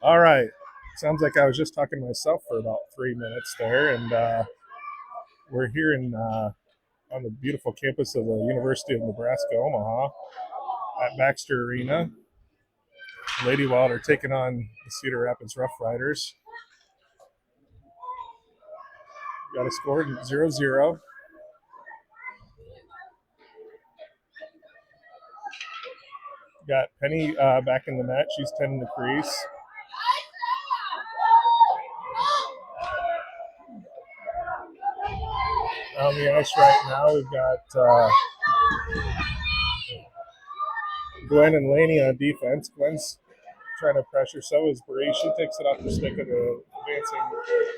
All right. Sounds like I was just talking to myself for about 3 minutes there, and we're here on the beautiful campus of the University of Nebraska Omaha at Baxter Arena. Lady Wild are taking on the Cedar Rapids Rough Riders. Got a score 0-0. Got Penny back in the net. She's tending the crease. On the ice right now, we've got Gwen and Laney on defense. Gwen's trying to pressure. So is Bree. She takes it off the stick of the advancing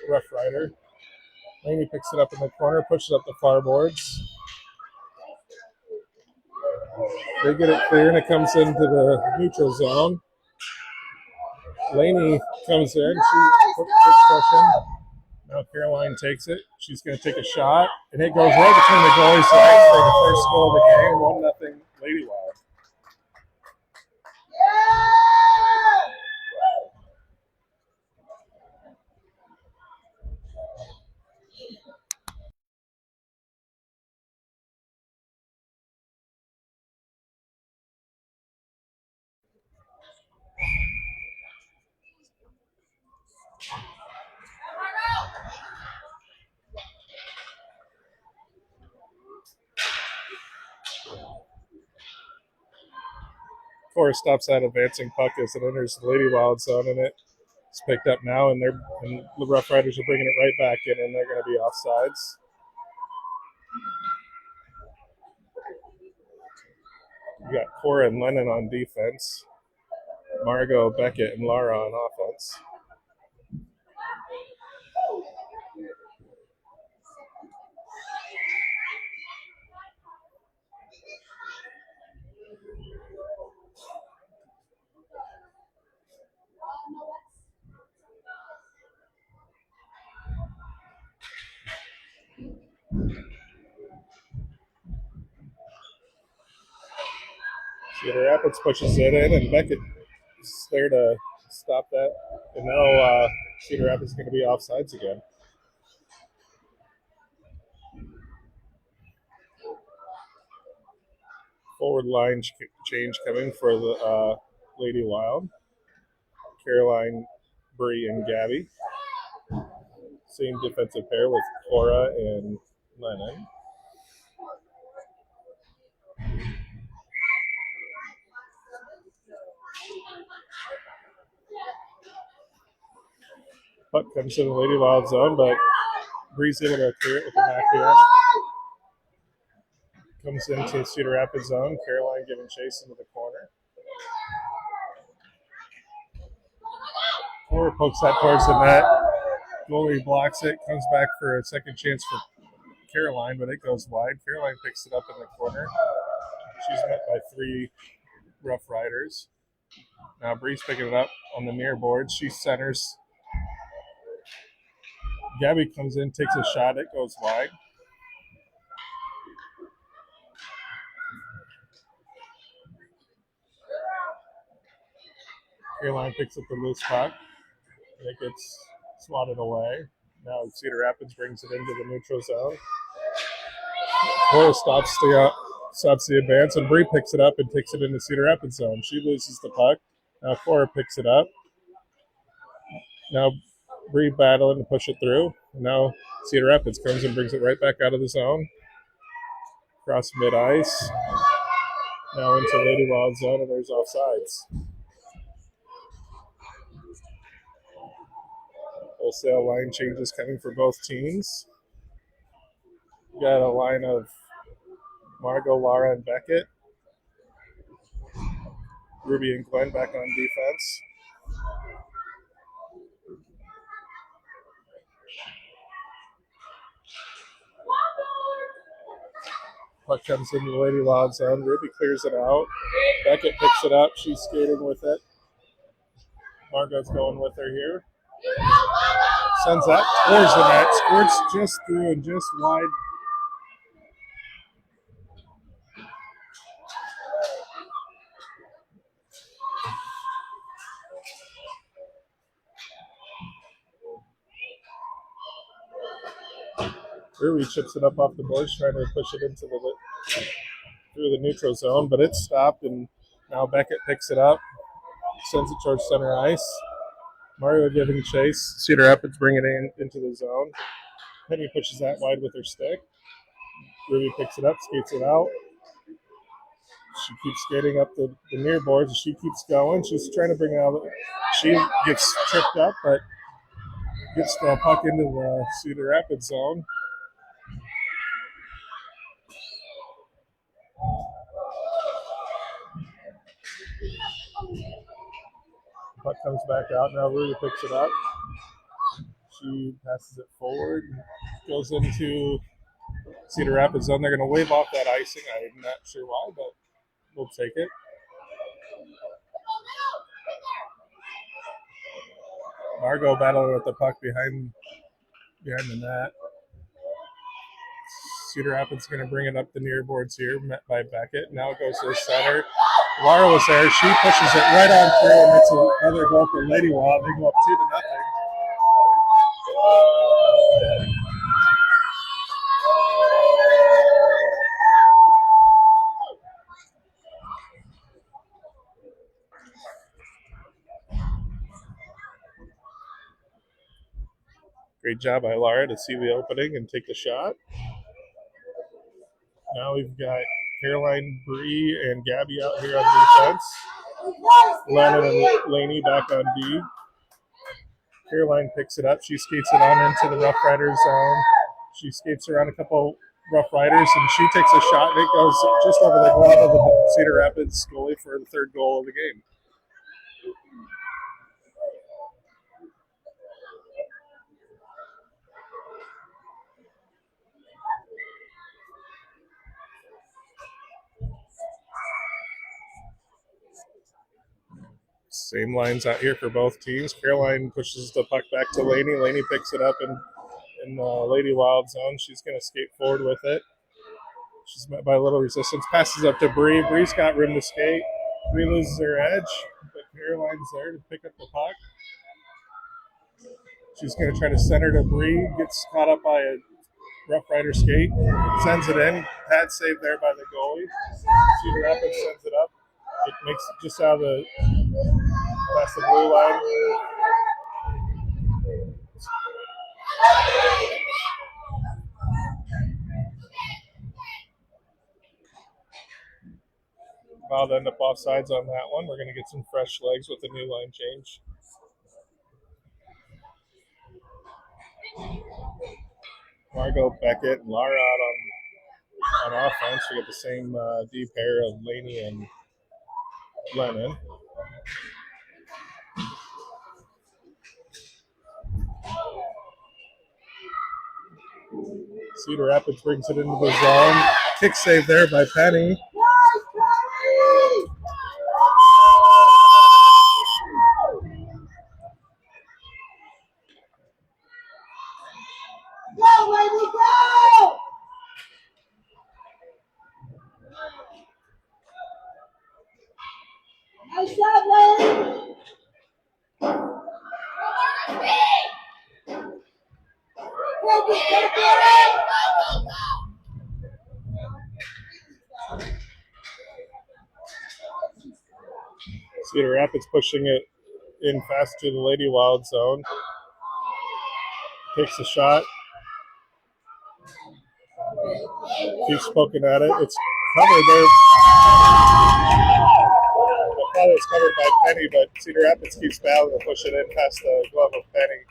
Rough Rider. Laney picks it up in the corner, pushes up the far boards. They get it clear, and it comes into the neutral zone. Laney comes in. She puts pressure. Now Caroline takes it. She's going to take a shot, and it goes right between the goalies' legs for the first goal of the game. 1-0 Lady Wild. Cora stops that advancing puck as it enters the Lady Wild zone, and it's picked up now, and the Rough Riders are bringing it right back in, and they're going to be offsides. We got Cora and Lennon on defense. Margot, Beckett, and Lara on offense. Cedar Rapids pushes it in, and Beckett is there to stop that. And now Cedar Rapids is going to be offsides again. Forward line change coming for the Lady Wild. Caroline, Bree, and Gabby. Same defensive pair with Cora and Lennon. Puck comes to the Lady Wild zone, but Bree's able to clear it with the backhand. Comes into Cedar Rapids zone. Caroline giving chase into the corner. Cora pokes that towards the net. Goalie blocks it. Comes back for a second chance for Caroline, but it goes wide. Caroline picks it up in the corner. She's met by 3 Rough Riders. Now Bree's picking it up on the near boards. She centers. Gabby comes in, takes a shot. It goes wide. Caroline picks up the loose puck. And it gets swatted away. Now Cedar Rapids brings it into the neutral zone. Cora stops the advance, and Bree picks it up and takes it into Cedar Rapids zone. She loses the puck. Now Cora picks it up. Now Bree battling to push it through. And now Cedar Rapids comes and brings it right back out of the zone. Across mid-ice. Now into Lady Wild zone, and there's offsides. Wholesale line changes coming for both teams. We got a line of Margot, Lara, and Beckett. Ruby and Glenn back on defense. Puck comes into the Lady Wild zone. Ruby clears it out. Beckett picks it up. She's skating with it. Margot's going with her here. Sends that towards the net. Squirts just through and just wide. Brewery chips it up off the boards, trying to push it into through the neutral zone, but it's stopped, and now Beckett picks it up, sends it towards center ice. Mario giving chase. Cedar Rapids bring it into the zone. Penny pushes that wide with her stick. Ruby picks it up, skates it out. She keeps skating up the near boards. She keeps going. She's trying to bring it out. She gets tripped up, but gets the puck into the Cedar Rapids zone. Puck comes back out. Now Ruby picks it up. She passes it forward. Goes into Cedar Rapids zone. They're going to wave off that icing. I'm not sure why, but we'll take it. Margot battling with the puck behind the net. Cedar Rapids going to bring it up the near boards here, met by Beckett. Now it goes to the center. Laura was there. She pushes it right on through, and it's another goal for Lady Wall. They go up 2-0. Great job by Laura to see the opening and take the shot. Now we've got Caroline, Bree, and Gabby out here on defense. Lennon and Laney back on D. Caroline picks it up. She skates it on into the Rough Riders zone. She skates around a couple Rough Riders, and she takes a shot, and it goes just over the glove of the Cedar Rapids goalie for the third goal of the game. Same lines out here for both teams. Caroline pushes the puck back to Laney. Laney picks it up in the Lady Wild zone. She's going to skate forward with it. She's met by a little resistance. Passes up to Bree. Bree's got room to skate. Bree loses her edge, but Caroline's there to pick up the puck. She's going to try to center to Bree. Gets caught up by a Rough Rider skate. Sends it in. Pad save there by the goalie. Cedar Rapids sends it up. It makes it just out of past the blue line. Fouled end up offsides on that one. We're going to get some fresh legs with the new line change. Margot, Beckett, and Lara out on offense. We get the same D pair of Laney and Lennon. Cedar Rapids brings it into the zone. Kick save there by Penny. Go, Lady, go! Nice job, Lady! Cedar Rapids pushing it in fast to the Lady Wild zone. Takes a shot. Keeps poking at it. It's covered there. I thought it was covered by Penny, but Cedar Rapids keeps battling to push it in past the glove of Penny.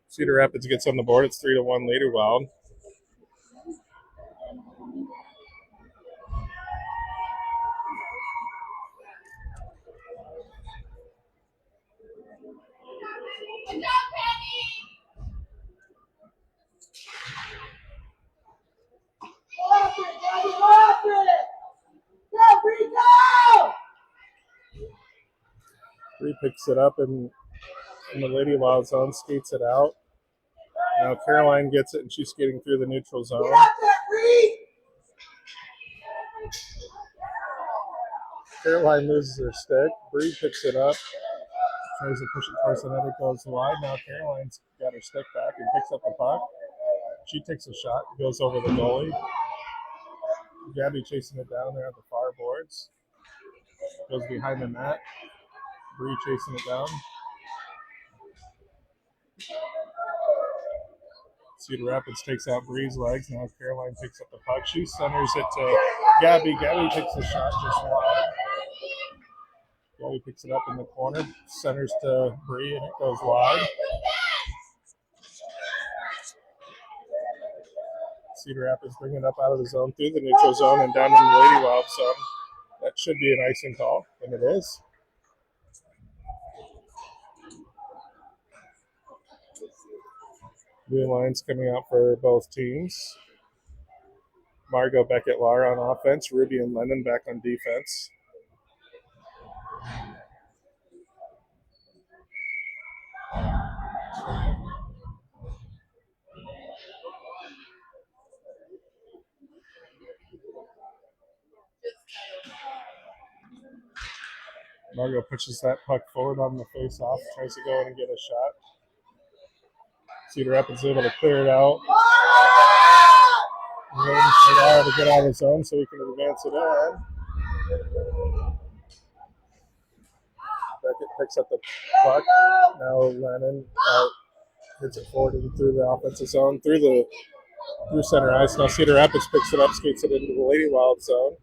Cedar Rapids gets on the board. It's 3-1 Lady Wild. Bree picks it up in the Lady Wild zone, skates it out. Now Caroline gets it, and she's skating through the neutral zone. Caroline loses her stick. Bree picks it up, tries to push it towards the net. It goes wide. Now Caroline's got her stick back and picks up the puck. She takes a shot, goes over the goalie. Gabby chasing it down there at the far boards. Goes behind the net. Bree chasing it down. Cedar Rapids takes out Bree's legs. Now Caroline picks up the puck. She centers it to Gabby. Gabby takes the shot just wide. Gabby picks it up in the corner. Centers to Bree, and it goes wide. Cedar Rapids bringing it up out of the zone through the neutral zone and down in the Lady Wild zone. That should be an icing call, and it is. Blue lines coming out for both teams. Margot, Beckett, Lara on offense. Ruby and Lennon back on defense. Margot pushes that puck forward on the face-off, tries to go in and get a shot. Cedar Rapids able to clear it out. Waiting for Lara to get out of the zone so we can advance it in. Beckett picks up the puck. Now Lennon hits it forward and through the offensive zone, through center ice. Now Cedar Rapids picks it up, skates it into the Lady Wild zone.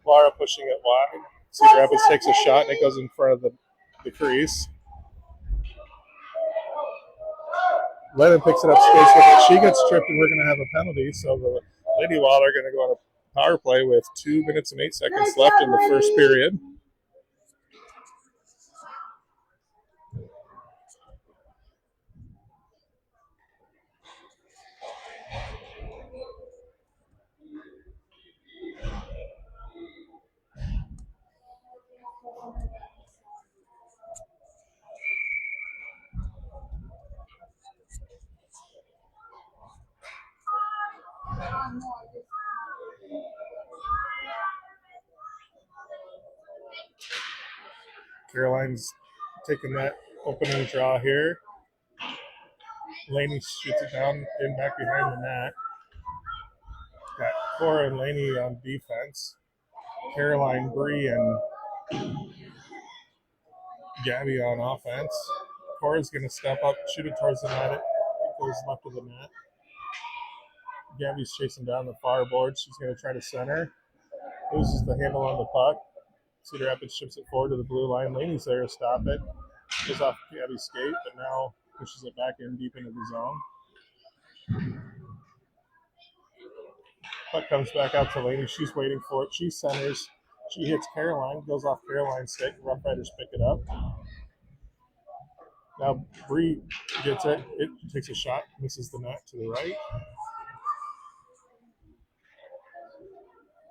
Lara pushing it wide. Cedar Rapids takes a shot and it goes in front of the crease. Lennon picks it up, skates with it. She gets tripped and we're going to have a penalty. So the Lady Wild are going to go on a power play with 2 minutes and 8 seconds left in the first period. Caroline's taking that opening draw here. Laney shoots it down in back behind the net. Got Cora and Laney on defense. Caroline, Bree, and Gabby on offense. Cora's going to step up, shoot it towards the net. It goes left of the net. Gabby's chasing down the far board. She's going to try to center. Loses the handle on the puck. Cedar Rapids ships it forward to the blue line. Laney's there to stop it. Goes off Gabby's skate, but now pushes it back in deep into the zone. Puck comes back out to Laney. She's waiting for it. She centers. She hits Caroline. Goes off Caroline's stick. Rough Riders pick it up. Now Bree gets it. It takes a shot. Misses the net to the right.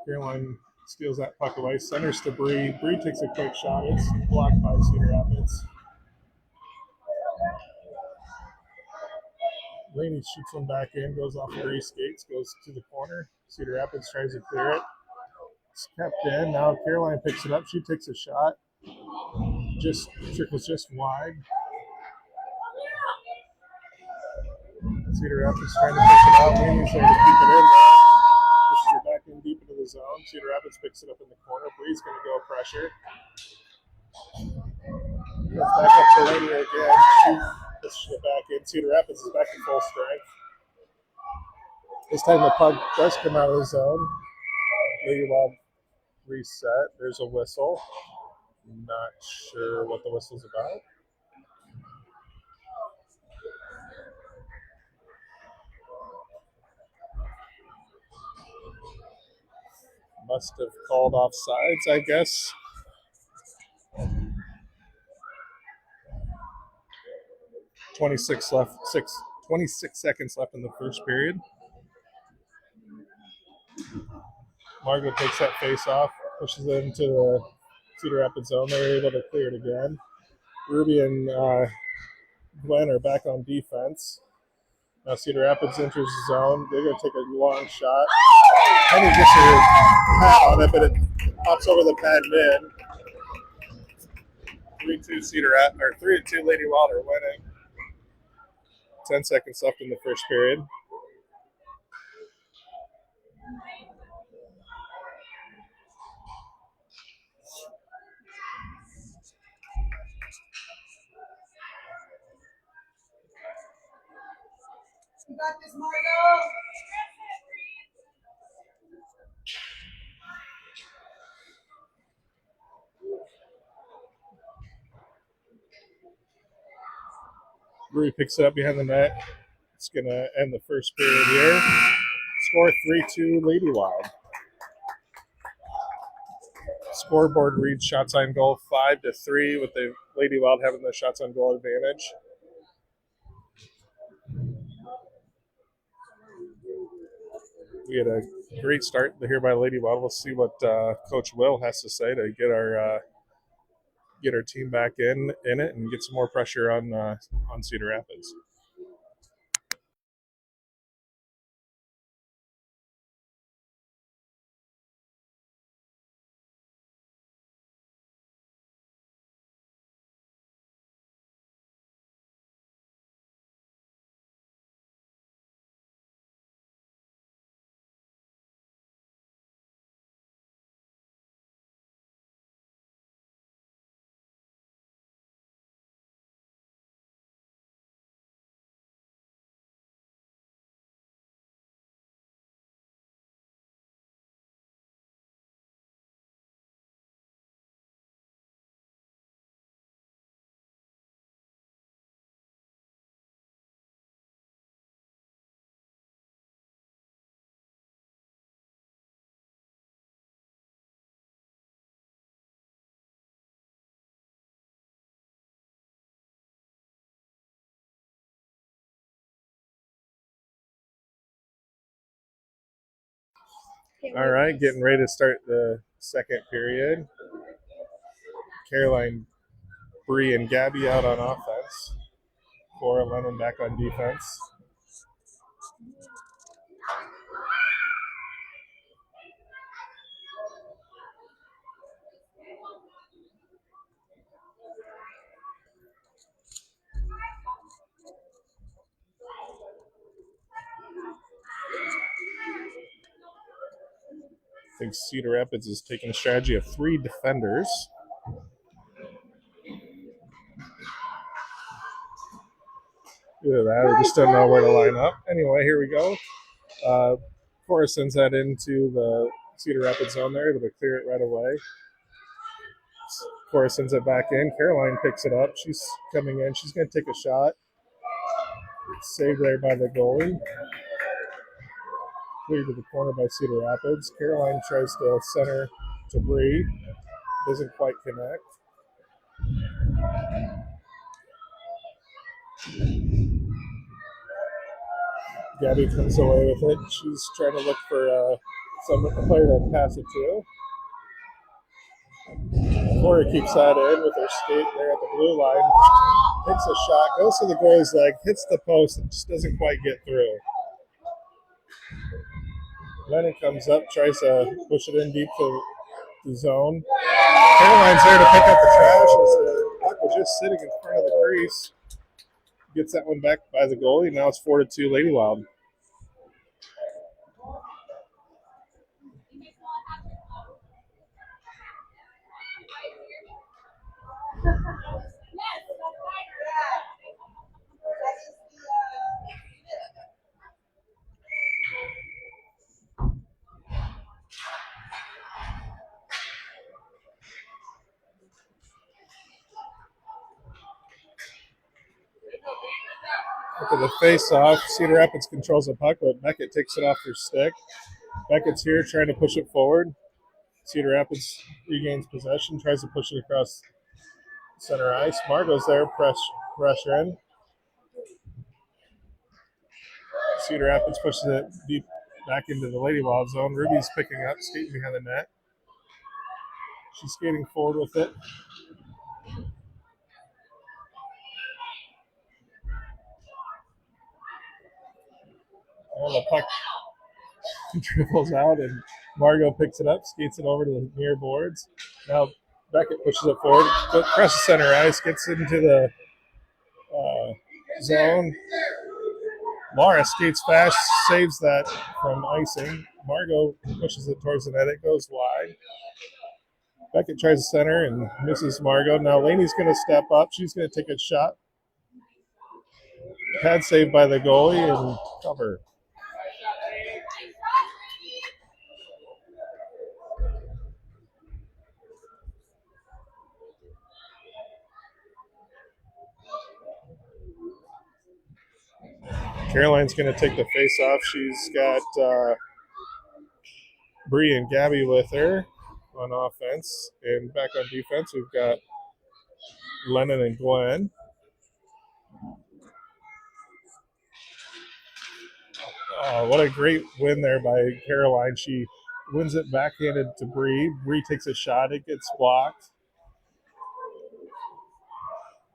Caroline steals that puck away. Centers to Bree. Bree takes a quick shot. It's blocked by Cedar Rapids. Laney shoots one back in. Goes off Bree's skates. Goes to the corner. Cedar Rapids tries to clear it. It's kept in. Now Caroline picks it up. She takes a shot. Just trickles just wide. Cedar Rapids trying to pick it out. Laney's there to keep it in. Pushes it back in deep into the zone. Cedar Rapids picks it up in the corner. Bree's going to go pressure. Goes back up to Laney again. She pushes it back in. Cedar Rapids is back in full strength. This time the puck does come out of the zone. Lady Wild reset. There's a whistle. Not sure what the whistle's about. Must have called off sides, I guess. .26 left. 26 seconds left in the first period. Margot takes that face off, pushes it into the Cedar Rapids zone. They're able to clear it again. Ruby and Glenn are back on defense. Now Cedar Rapids enters the zone. They're going to take a long shot. Penny gets her hat on it, but it pops over the pad mid. 3-2 Cedar Rapids, or 3-2 Lady Wild are winning. 10 seconds left in the first period. You got this, Margo. Brewery picks it up behind the net. It's going to end the first period here. Score 3-2 Lady Wild. Scoreboard reads shots on goal 5-3 with the Lady Wild having the shots on goal advantage. We had a great start here by Lady Wild. We'll see what Coach Will has to say to get our team back in it and get some more pressure on Cedar Rapids. All right, getting ready to start the second period. Caroline, Bree, and Gabby out on offense. Cora Lennon back on defense. I think Cedar Rapids is taking a strategy of 3 defenders. Either that or just don't know where to line up. Anyway, here we go. Cora sends that into the Cedar Rapids zone there. It'll clear it right away. Cora sends it back in. Caroline picks it up. She's coming in. She's going to take a shot. Saved there by the goalie. Cleared to the corner by Cedar Rapids. Caroline tries to center to Bree. Doesn't quite connect. Gabby comes away with it. She's trying to look for a player to pass it to. Cora keeps that in with her skate there at the blue line. Hits a shot, goes to the goalie's leg, hits the post, and just doesn't quite get through. Lennon comes up, tries to push it in deep to the zone. Caroline's there to pick up the trash as the puck was just sitting in front of the crease. Gets that one back by the goalie. Now it's 4-2 Lady Wild. After the face-off, Cedar Rapids controls the puck, but Beckett takes it off her stick. Beckett's here trying to push it forward. Cedar Rapids regains possession, tries to push it across center ice. Margo's there, pressure in. Cedar Rapids pushes it deep back into the Lady Wild zone. Ruby's picking up, skating behind the net. She's skating forward with it. And the puck dribbles out, and Margo picks it up, skates it over to the near boards. Now Beckett pushes it forward, crosses center ice, gets into the zone. Laura skates fast, saves that from icing. Margot pushes it towards the net. It goes wide. Beckett tries to center and misses Margot. Now Laney's going to step up. She's going to take a shot. Pad saved by the goalie and cover. Caroline's going to take the face off. She's got Bree and Gabby with her on offense. And back on defense, we've got Lennon and Glenn. Oh, what a great win there by Caroline. She wins it backhanded to Bree. Bree takes a shot. It gets blocked.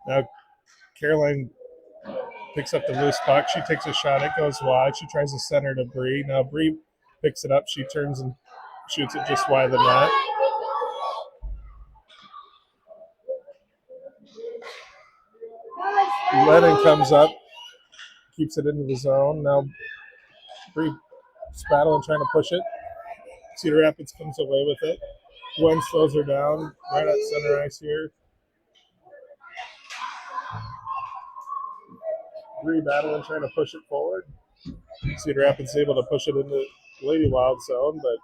Now Caroline picks up the loose puck. She takes a shot. It goes wide. She tries to center to Bree. Now Bree picks it up. She turns and shoots it just wide of the net. Lennon comes up, keeps it into the zone. Now Bree battling, trying to push it. Cedar Rapids comes away with it. Gwen slows her down right at center ice here. Bree battling, trying to push it forward. Cedar Rapids able to push it into Lady Wild zone, but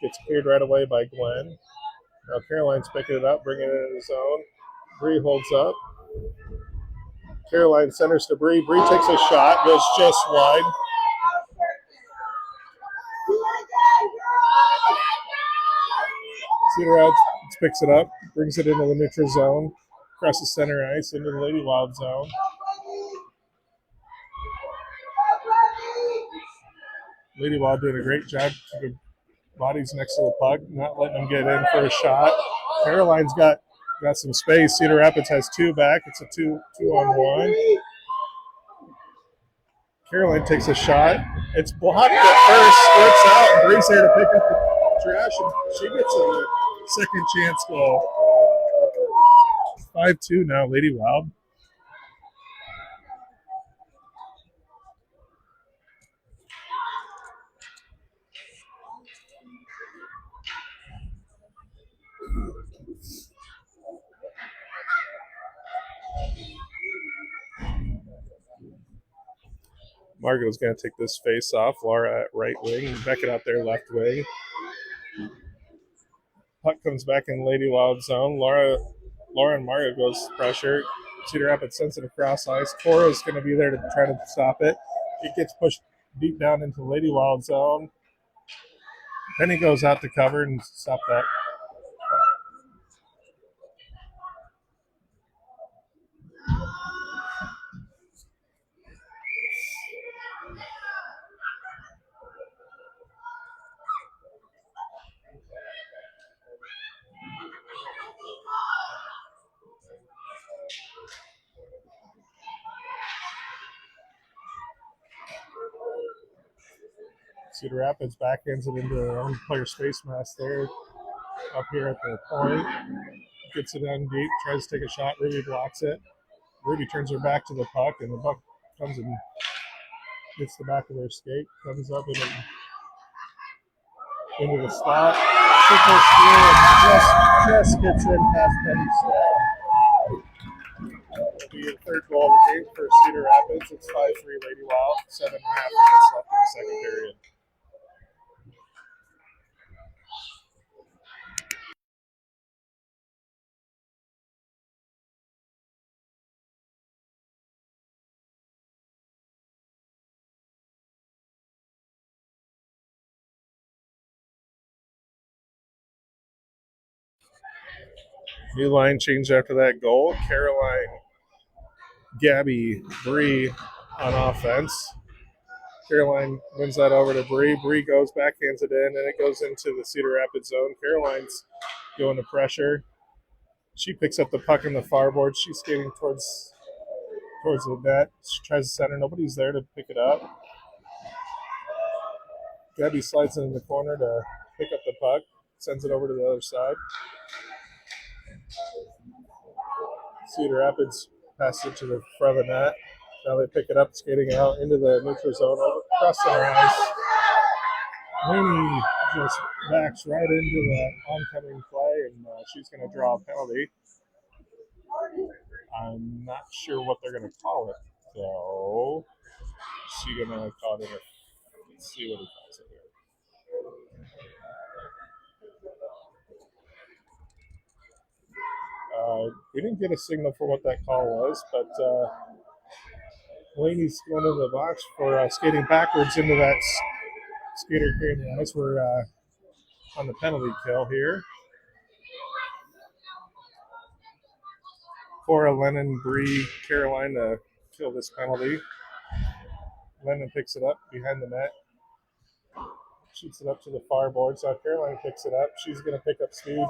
gets cleared right away by Gwen. Now Caroline's picking it up, bringing it into the zone. Bree holds up. Caroline centers to Bree. Bree takes a shot, goes just wide. Cedar Rapids picks it up, brings it into the neutral zone, crosses center ice into the Lady Wild zone. Lady Wild doing a great job keeping bodies next to the puck, not letting them get in for a shot. Caroline's got some space. Cedar Rapids has two back. It's a two-on-one. Caroline takes a shot. It's blocked at first, squirts out, and Bree's there to pick up the trash, and she gets a second chance goal. 5-2 now, Lady Wild. Margot's going to take this face off. Laura at right wing. Beckett out there left wing. Puck comes back in Lady Wild zone. Laura and Margot goes pressure. Cedar Rapids sends it across ice. Cora's going to be there to try to stop it. It gets pushed deep down into Lady Wild zone. Penny goes out to cover and stop that. Cedar Rapids backhands it into their own player space mass there up here at the point. Gets it in deep, tries to take a shot. Ruby blocks it. Ruby turns her back to the puck, and the puck comes and gets the back of their skate, comes up into the slot. She goes through and just gets in past Penny's slot. It'll be the third goal of the game for Cedar Rapids. It's 5-3 Lady Wild. 7.5 minutes left in the second period. New line change after that goal. Caroline, Gabby, Bree on offense. Caroline wins that over to Bree. Bree goes back, hands it in, and it goes into the Cedar Rapids zone. Caroline's going to pressure. She picks up the puck in the far board. She's skating towards the net. She tries to center. Nobody's there to pick it up. Gabby slides it in the corner to pick up the puck. Sends it over to the other side. Cedar Rapids passes it to the front of the net. Now they pick it up, skating out into the neutral zone, across center ice. Laney just backs right into the oncoming play, and she's going to draw a penalty. I'm not sure what they're going to call it, though. She's going to call it. Let's see what he calls it here. We didn't get a signal for what that call was, but Laney's going into the box for skating backwards into that skater creating the ice. We're on the penalty kill here. Cora, Lennon, Bree, Caroline to kill this penalty. Lennon picks it up behind the net. Shoots it up to the far board. So Caroline picks it up. She's going to pick up speed.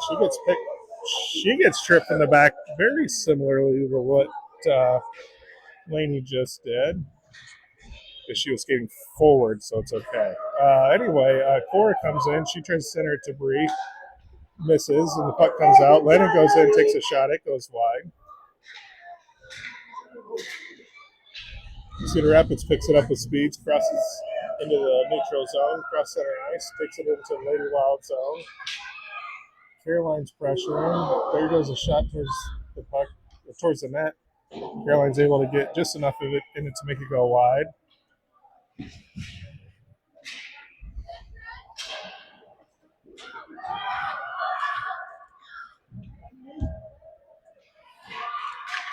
She gets tripped in the back very similarly to what Laney just did. Because she was skating forward, so it's okay. Anyway, Cora comes in. She tries to center it to Bree. Misses, and the puck comes out. Lennon goes in, takes a shot. It goes wide. Cedar Rapids picks it up with speed, crosses into the neutral zone, cross center ice, takes it into the Lady Wild zone. Caroline's pressuring. There goes a shot towards the puck, towards the net. Caroline's able to get just enough of it in it to make it go wide.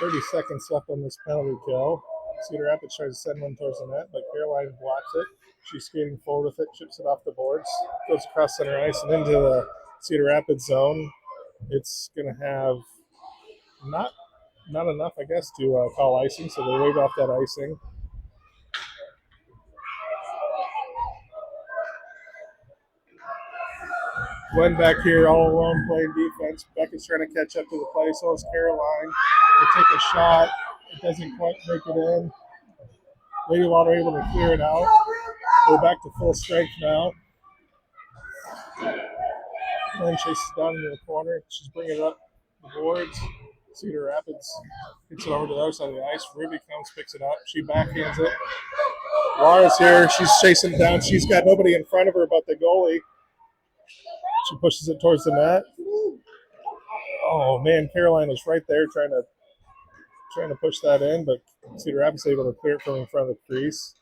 .30 seconds left on this penalty kill. Cedar Rapids tries to send one towards the net, but Caroline blocks it. She's skating forward with it, chips it off the boards, goes across center ice and into the Cedar Rapids zone. It's going to have not enough, I guess, to call icing, so they wave off that icing. Glenn back here all alone playing defense. Beckett's trying to catch up to the play, so is Caroline. They take a shot. It doesn't quite make it in. Lady Wild are able to clear it out. We're back to full strength now. Glenn chases down into the corner. She's bringing it up the boards. Cedar Rapids gets it over to the other side of the ice. Ruby comes, picks it up. She backhands it. Laura's here. She's chasing it down. She's got nobody in front of her but the goalie. She pushes it towards the net. Oh man, Caroline was right there trying to push that in, but Cedar Rapids able to clear it from in front of the crease.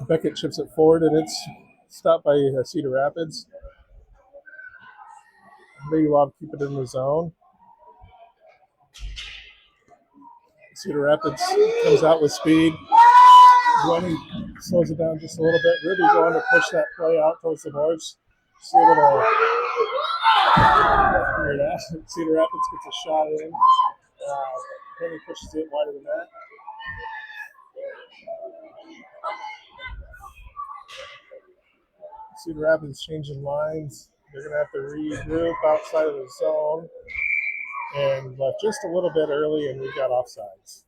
Beckett chips it forward, and it's stopped by Cedar Rapids. Lady Wild keep it in the zone. Cedar Rapids comes out with speed. Glenny slows it down just a little bit. Ruby going to push that play out towards the boards. See able to figure it out. Cedar Rapids gets a shot in. Penny pushes it wide of the net. Cedar Rapids changing lines. They're going to have to regroup outside of the zone. And left just a little bit early, and we've got offsides.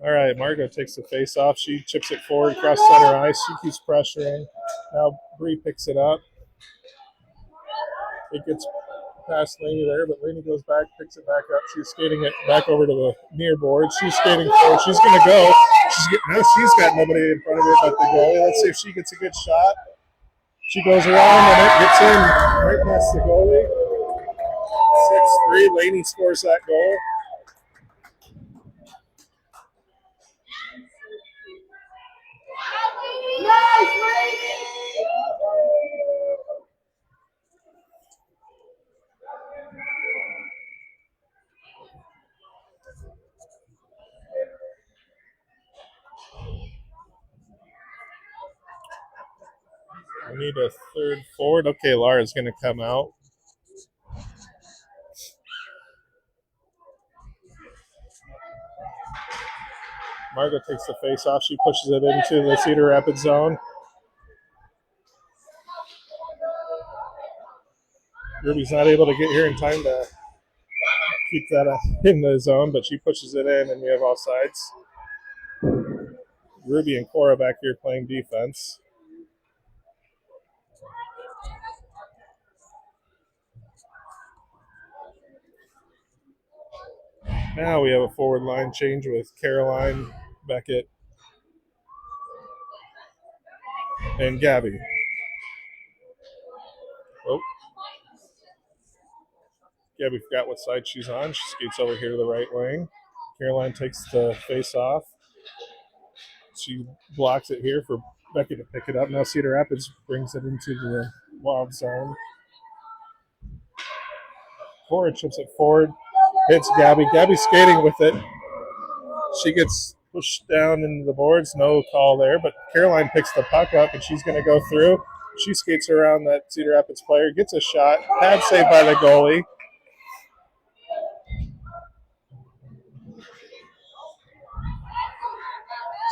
All right, Margot takes the face off. She chips it forward across center ice. She keeps pressuring. Now Bree picks it up. It gets past Laney there, but Laney goes back, picks it back up. She's skating it back over to the near board. She's skating forward. She's going to go. Now she's got nobody in front of her but the goalie. Let's see if she gets a good shot. She goes around and it gets in right past the goalie. 6-3. Laney scores that goal. We need a third forward. Okay, Lara's going to come out. Margot takes the face off. She pushes it into the Cedar Rapids zone. Ruby's not able to get here in time to keep that in the zone, but she pushes it in, and we have offsides. Ruby and Cora back here playing defense. Now we have a forward line change with Caroline, Beckett, and Gabby. Oh, Gabby forgot what side she's on. She skates over here to the right wing. Caroline takes the face off. She blocks it here for Beckett to pick it up. Now Cedar Rapids brings it into the wild zone. Cora chips it forward, hits Gabby. Gabby's skating with it. She gets pushed down into the boards. No call there, but Caroline picks the puck up, and she's going to go through. She skates around that Cedar Rapids player, gets a shot. Pad saved by the goalie.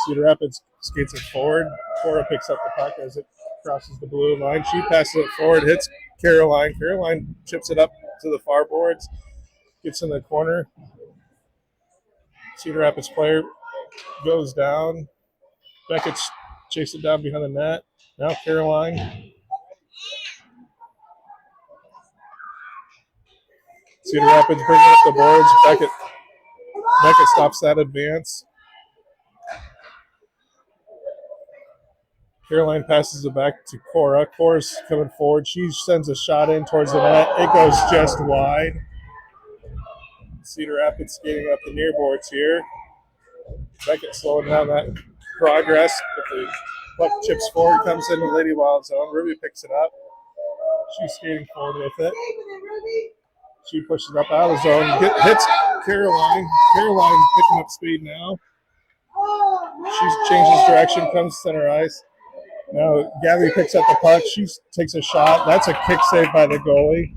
Cedar Rapids skates it forward. Cora picks up the puck as it crosses the blue line. She passes it forward, hits Caroline. Caroline chips it up to the far boards, gets in the corner. Cedar Rapids player goes down. Beckett chases it down behind the net. Now Caroline. Cedar Rapids bringing up the boards. Beckett stops that advance. Caroline passes it back to Cora. Cora's coming forward. She sends a shot in towards the net. It goes just wide. Cedar Rapids skating up the near boards here. Beckett slowing down that progress. But the puck chips forward, comes into Lady Wild zone. Ruby picks it up. She's skating forward with it. She pushes up out of the zone. Hits Caroline. Caroline picking up speed now. She changes direction, comes center ice. Now Gabby picks up the puck. She takes a shot. That's a kick save by the goalie.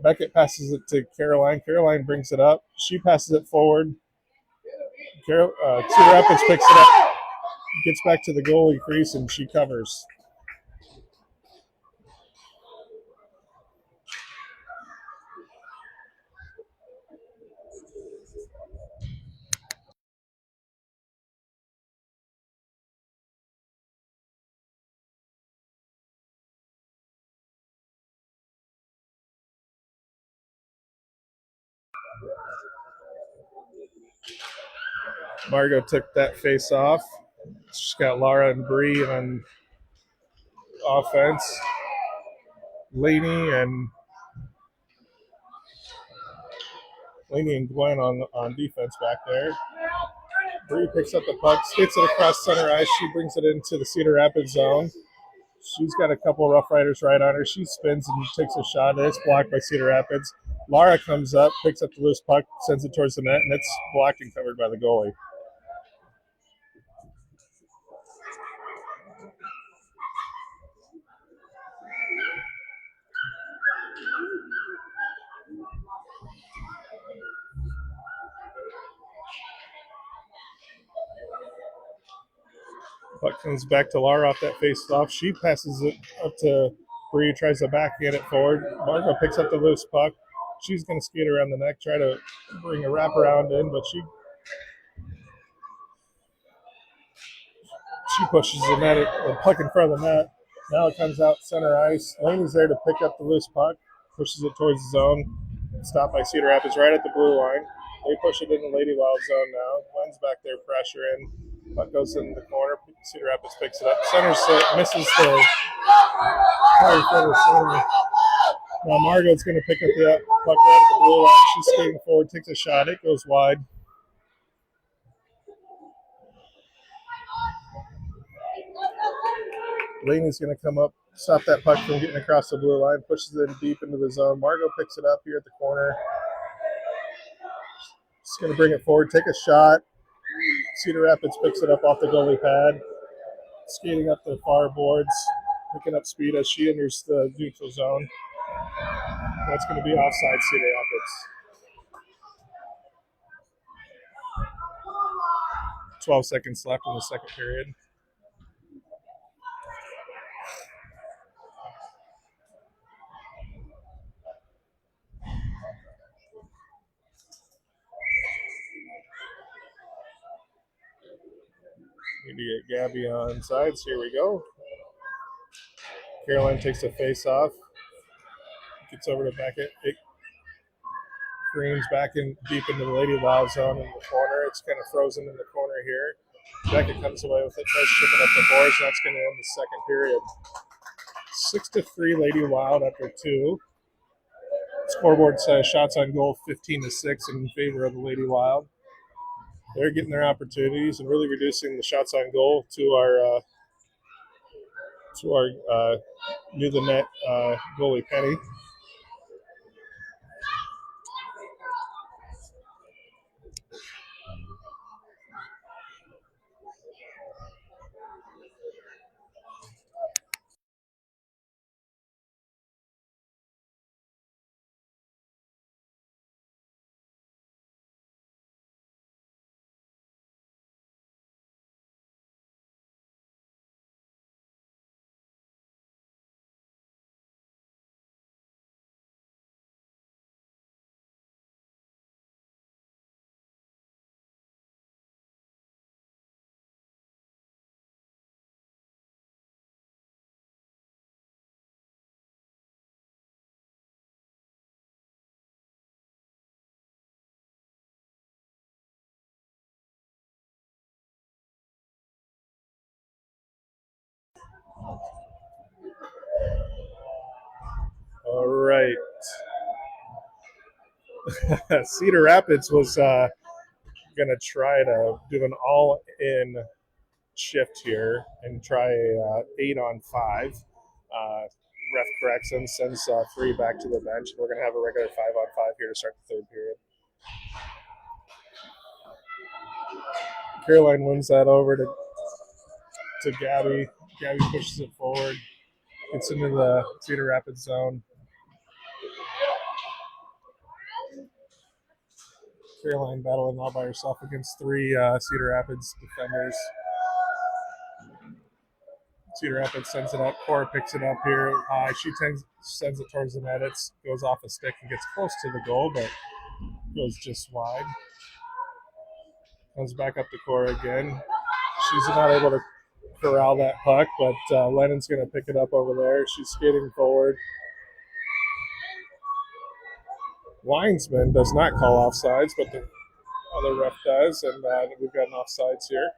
Beckett passes it to Caroline. Caroline brings it up. She passes it forward. Cedar Rapids picks it up. Gets back to the goalie crease, and she covers. Margot took that face off. She's got Laura and Bree on offense. Laney and Gwen on defense back there. Bree picks up the puck, skates it across center ice. She brings it into the Cedar Rapids zone. She's got a couple of Rough Riders right on her. She spins and takes a shot, and it's blocked by Cedar Rapids. Laura comes up, picks up the loose puck, sends it towards the net, and it's blocked and covered by the goalie. Puck comes back to Laura off that face-off. She passes it up to Bree, tries to backhand it forward. Margot picks up the loose puck. She's going to skate around the neck, try to bring a wraparound in, but she pushes the puck in front of the net. Now it comes out center ice. Laney's there to pick up the loose puck, pushes it towards the zone. Stopped by Cedar Rapids right at the blue line. They push it into Lady Wild zone now. Gwen's back there pressuring. Puck goes in the corner. Cedar Rapids picks it up. Center misses the center. Now Margot's going to pick up the puck right at the blue line. She's skating forward, takes a shot. It goes wide. Laney's going to come up, stop that puck from getting across the blue line, pushes it deep into the zone. Margot picks it up here at the corner. She's going to bring it forward, take a shot. Cedar Rapids picks it up off the goalie pad, skating up the far boards, picking up speed as she enters the neutral zone. That's going to be offside Cedar Rapids. 12 seconds left in the second period. Need to get Gabby on sides. Here we go. Caroline takes a face off. Gets over to Beckett. It creams back in deep into the Lady Wild zone in the corner. It's kind of frozen in the corner here. Beckett comes away with it, tries to chip it up the boards. That's going to end the second period. 6-3 Lady Wild after 2. Scoreboard says shots on goal 15-6 in favor of the Lady Wild. They're getting their opportunities and really reducing the shots on goal to our near the net goalie Penny. All right. Cedar Rapids was going to try to do an all-in shift here and try a 8-on-5. Ref corrects him, sends 3 back to the bench. We're going to have a regular 5-on-5 here to start the third period. Caroline wins that over to Gabby. Gabby pushes it forward, gets into the Cedar Rapids zone. Caroline battling all by herself against 3 Cedar Rapids defenders. Cedar Rapids sends it up. Cora picks it up here. She sends it towards the net. It goes off a stick and gets close to the goal, but goes just wide. Comes back up to Cora again. She's not able to corral that puck, but Lennon's going to pick it up over there. She's skating forward. Linesman does not call offsides, but the other ref does, and we've got an offsides here.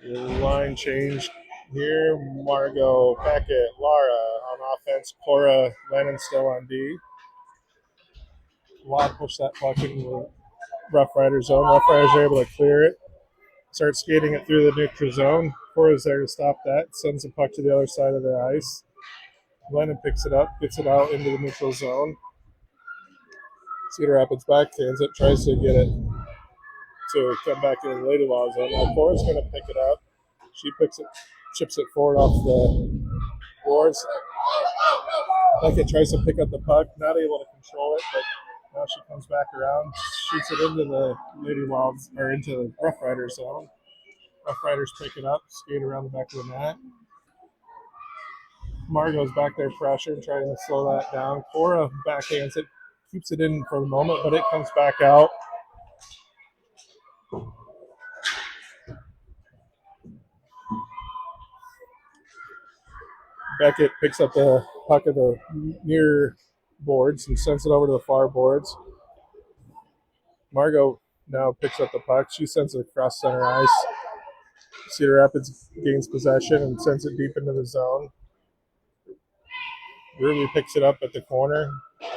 Line change here. Margot, Beckett, Lara on offense. Cora, Lennon still on D. Watt push that puck into the Rough Rider zone. Rough Riders are able to clear it. Start skating it through the neutral zone. Cora's there to stop that. Sends the puck to the other side of the ice. Lennon picks it up, gets it out into the neutral zone. Cedar Rapids backhands it, tries to get it to come back into the Lady Wild zone. Now Cora's going to pick it up. She picks it, chips it forward off the boards. Beckett tries to pick up the puck, not able to control it, but now she comes back around, shoots it into the Lady Wilds, or into the Rough Rider zone. Rough Riders pick it up, skate around the back of the net. Margot's back there pressuring, trying to slow that down. Cora backhands it, keeps it in for the moment, but it comes back out. Beckett picks up the puck at the near boards and sends it over to the far boards. Margot now picks up the puck. She sends it across center ice. Cedar Rapids gains possession and sends it deep into the zone. Ruby picks it up at the corner.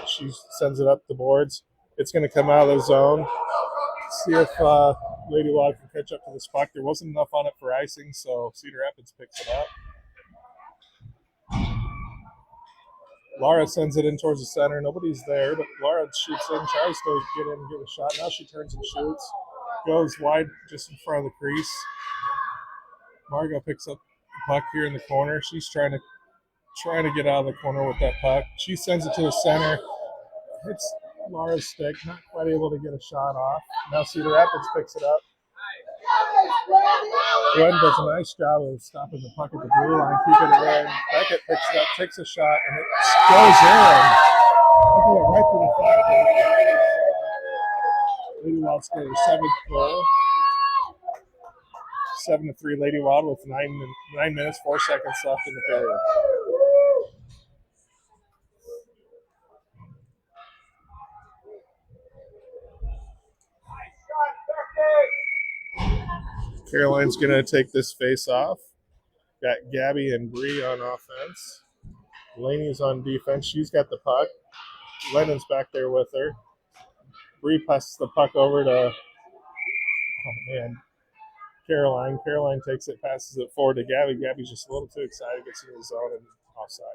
She sends it up the boards. It's going to come out of the zone. See if Lady Wild can catch up to this puck. There wasn't enough on it for icing, so Cedar Rapids picks it up. Lara sends it in towards the center. Nobody's there, but Lara shoots in, tries to get in and get a shot. Now she turns and shoots. Goes wide just in front of the crease. Margot picks up the puck here in the corner. She's trying to get out of the corner with that puck. She sends it to the center. It's Laura's stick, not quite able to get a shot off. Now Cedar Rapids picks it up. Glenn does a nice job of stopping the puck at the blue line, keeping it in. Beckett picks it up, takes a shot, and it goes in. Right to the flag. Lady Wild scored her 7th goal. 7-3 Lady Wild with 9 minutes, 4 seconds left in the period. Caroline's going to take this face off. Got Gabby and Bree on offense. Laney's on defense. She's got the puck. Lennon's back there with her. Bree passes the puck over to, Caroline. Caroline takes it, passes it forward to Gabby. Gabby's just a little too excited, gets in the zone and offside.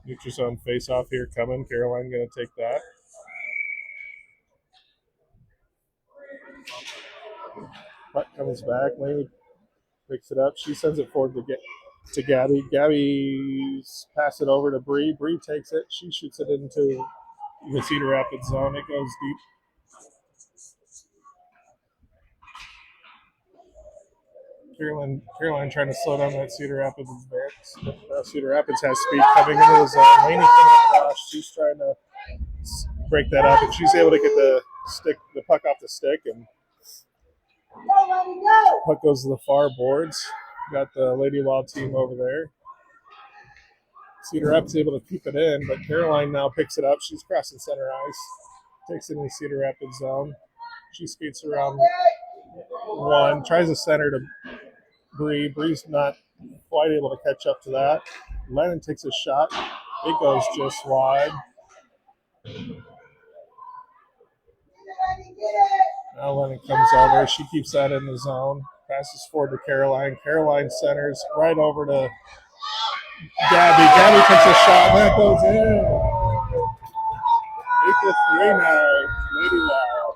Neutral zone face off here coming. Caroline going to take that. Puck comes back. Laney picks it up. She sends it forward to Gabby. Gabby's pass it over to Bree. Bree takes it. She shoots it into the Cedar Rapids zone. It goes deep. Caroline trying to slow down that Cedar Rapids advance. Cedar Rapids has speed coming into the zone. Laney coming across. She's trying to break that up, and she's able to get the puck off the stick, and puck goes to the far boards. Got the Lady Wild team over there. Cedar Rapids able to keep it in, but Caroline now picks it up. She's crossing center ice, takes it in the Cedar Rapids zone. She skates around one, tries to center to Bree. Bree's not quite able to catch up to that. Lennon takes a shot. It goes just wide. Now Lennon comes over. She keeps that in the zone. Passes forward to Caroline. Caroline centers right over to Gabby. Gabby takes a shot. And that goes in. 8-3 now. Lady Wild.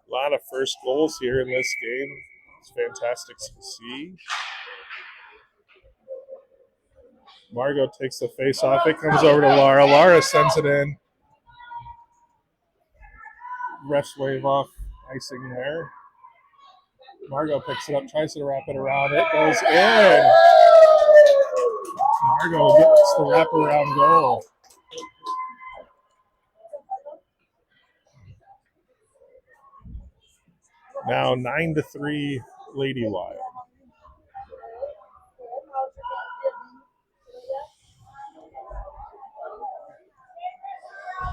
A lot of first goals here in this game. It's fantastic to see. Margot takes the face off. It comes over to Laura. Laura sends it in. Refs wave off icing there. Margot picks it up, tries to wrap it around. It goes in. Margot gets the wraparound goal. Now 9-3 Lady Wild.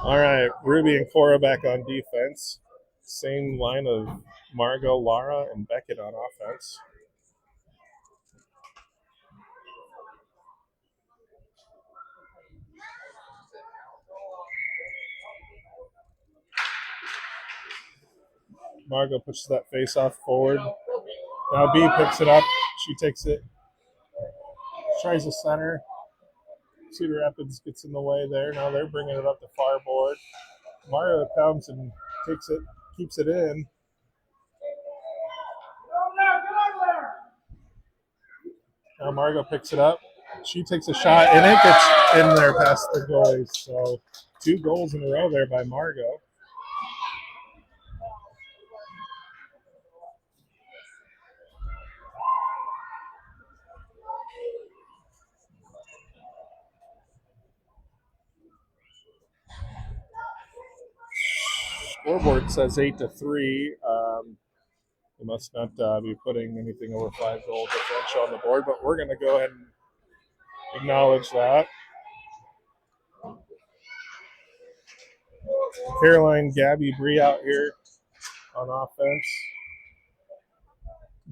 All right, Ruby and Cora back on defense. Same line of Margot, Lara, and Beckett on offense. Margot pushes that face off forward. Now B picks it up. She takes it. Tries to center. Cedar Rapids gets in the way there. Now they're bringing it up the far board. Margot comes and takes it, keeps it in. Now Margot picks it up. She takes a shot, and it gets in there past the goalies. So 2 goals in a row there by Margot. Scoreboard says 8-3. We must not be putting anything over 5 goal differential on the board, but we're going to go ahead and acknowledge that. Caroline, Gabby, Bree out here on offense.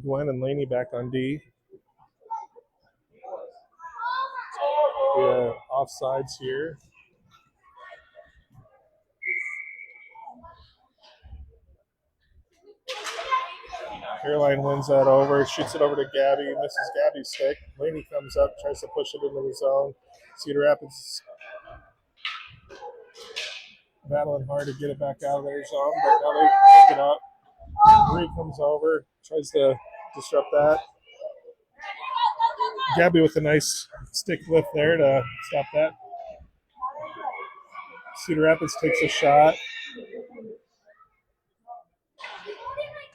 Gwen and Laney back on D. Yeah, offsides here. Caroline wins that over, shoots it over to Gabby, misses Gabby's stick. Laney comes up, tries to push it into the zone. Cedar Rapids battling hard to get it back out of their zone, but now they pick it up. Bree comes over, tries to disrupt that. Gabby with a nice stick lift there to stop that. Cedar Rapids takes a shot.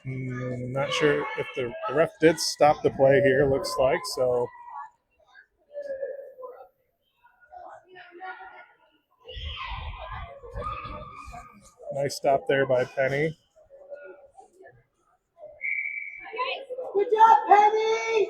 Not sure if the ref did stop the play here, looks like, so. Nice stop there by Penny. Good job, Penny!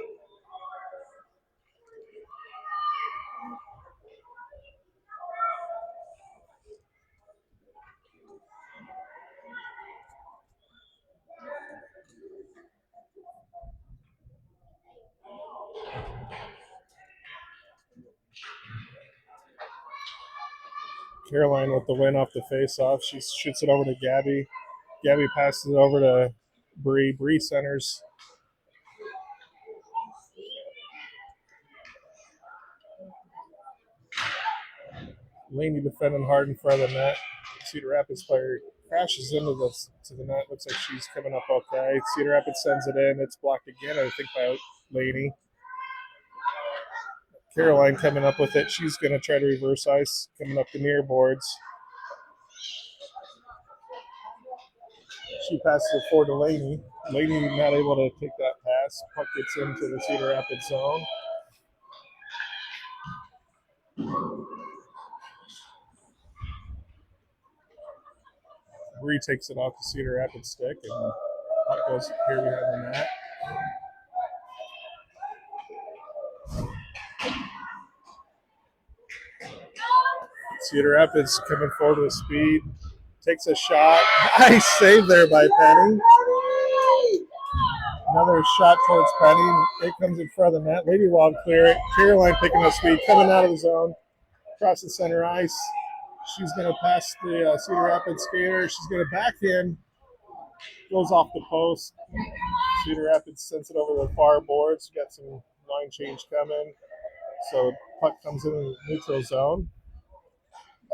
Caroline with the win off the face-off. She shoots it over to Gabby. Gabby passes it over to Bree. Bree centers. Laney defending hard in front of the net. Cedar Rapids player crashes into the net. Looks like she's coming up okay. Cedar Rapids sends it in. It's blocked again, I think, by Laney. Caroline coming up with it. She's going to try to reverse ice, coming up the near boards. She passes it forward to Laney. Laney not able to take that pass. Puck gets into the Cedar Rapids zone. Bree takes it off the Cedar Rapids stick, and puck goes here behind the net. Cedar Rapids coming forward with speed. Takes a shot. Nice save there by Penny. Another shot towards Penny. It comes in front of the net. Lady Wild clear it. Caroline picking up speed, coming out of the zone. Across the center ice. She's going to pass the Cedar Rapids skater. She's going to backhand. Goes off the post. Cedar Rapids sends it over the far boards. Got some line change coming. So puck comes in the neutral zone.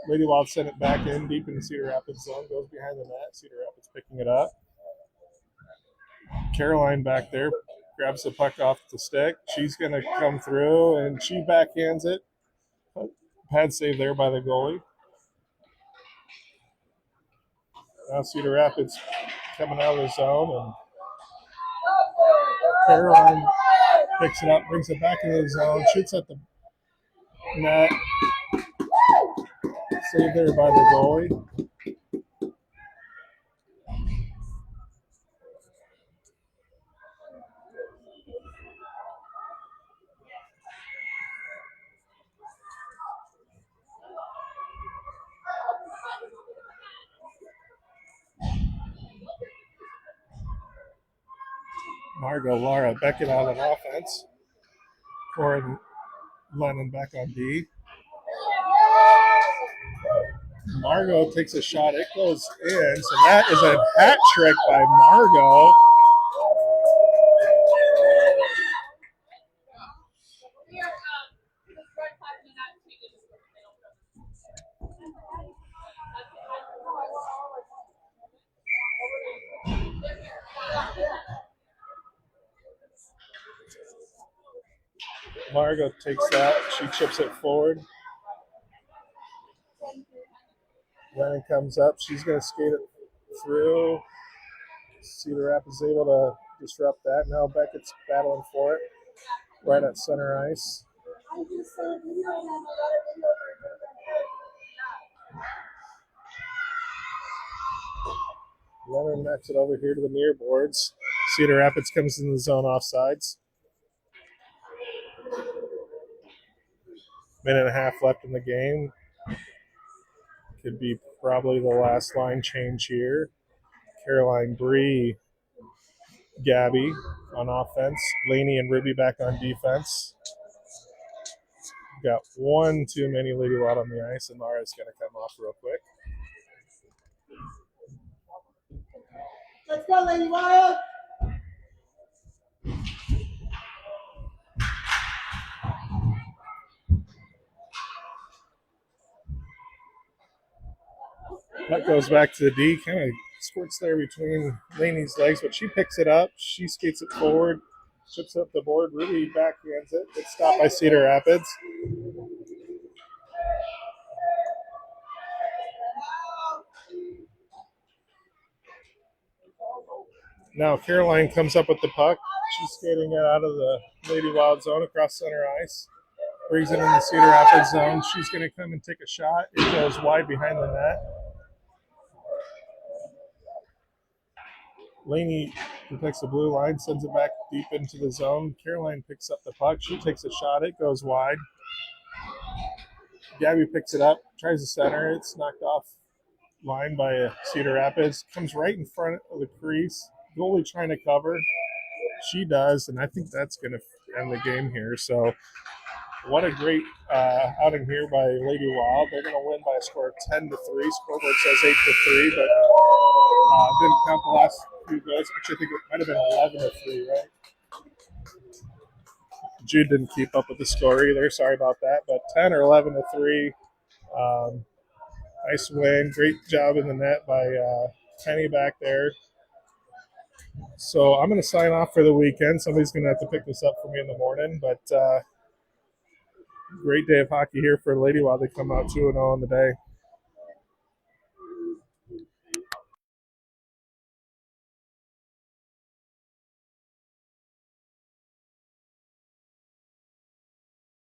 Lady Wild sent it back in deep in the Cedar Rapids zone. Goes behind the net. Cedar Rapids picking it up. Caroline back there grabs the puck off the stick. She's going to come through, and she backhands it. Pad save there by the goalie. Now Cedar Rapids coming out of the zone, and Caroline picks it up, brings it back into the zone, shoots at the net. Save there by the goalie. Margot, Laura, Beckett out on offense. Corin Lennon back on D. Margot takes a shot. It goes in. So that is a hat trick by Margot. Margot takes that. She chips it forward. Lennon comes up. She's going to skate it through. Cedar Rapids able to disrupt that. Now Beckett's battling for it. Right at center ice. Lennon knocks it over here to the near boards. Cedar Rapids comes in the zone offsides. Minute and a half left in the game. Could be probably the last line change here. Caroline, Bree, Gabby on offense. Laney and Ruby back on defense. Got one too many Lady Wild on the ice, and Laura's going to come off real quick. Let's go, Lady Wild! That goes back to the D, kind of squirts there between Laney's legs, but she picks it up. She skates it forward, chips up the board. Ruby backhands it. It's stopped by Cedar Rapids. Now Caroline comes up with the puck. She's skating it out of the Lady Wild zone across center ice. Brings it in the Cedar Rapids zone. She's going to come and take a shot. It goes wide behind the net. Laney protects the blue line, sends it back deep into the zone. Caroline picks up the puck. She takes a shot. It goes wide. Gabby picks it up, tries to center. It's knocked off line by Cedar Rapids. Comes right in front of the crease. Goalie trying to cover. She does, and I think that's going to end the game here. So what a great outing here by Lady Wild. They're going to win by a score of 10-3. Scoreboard says 8-3, but didn't count the last few goals. Actually, I think it might have been 11-3, right? Jude didn't keep up with the score either. Sorry about that. But 10 or 11-3. Nice win. Great job in the net by Penny back there. So I'm going to sign off for the weekend. Somebody's going to have to pick this up for me in the morning. But great day of hockey here for Lady Wild. They come out 2-0 on the day.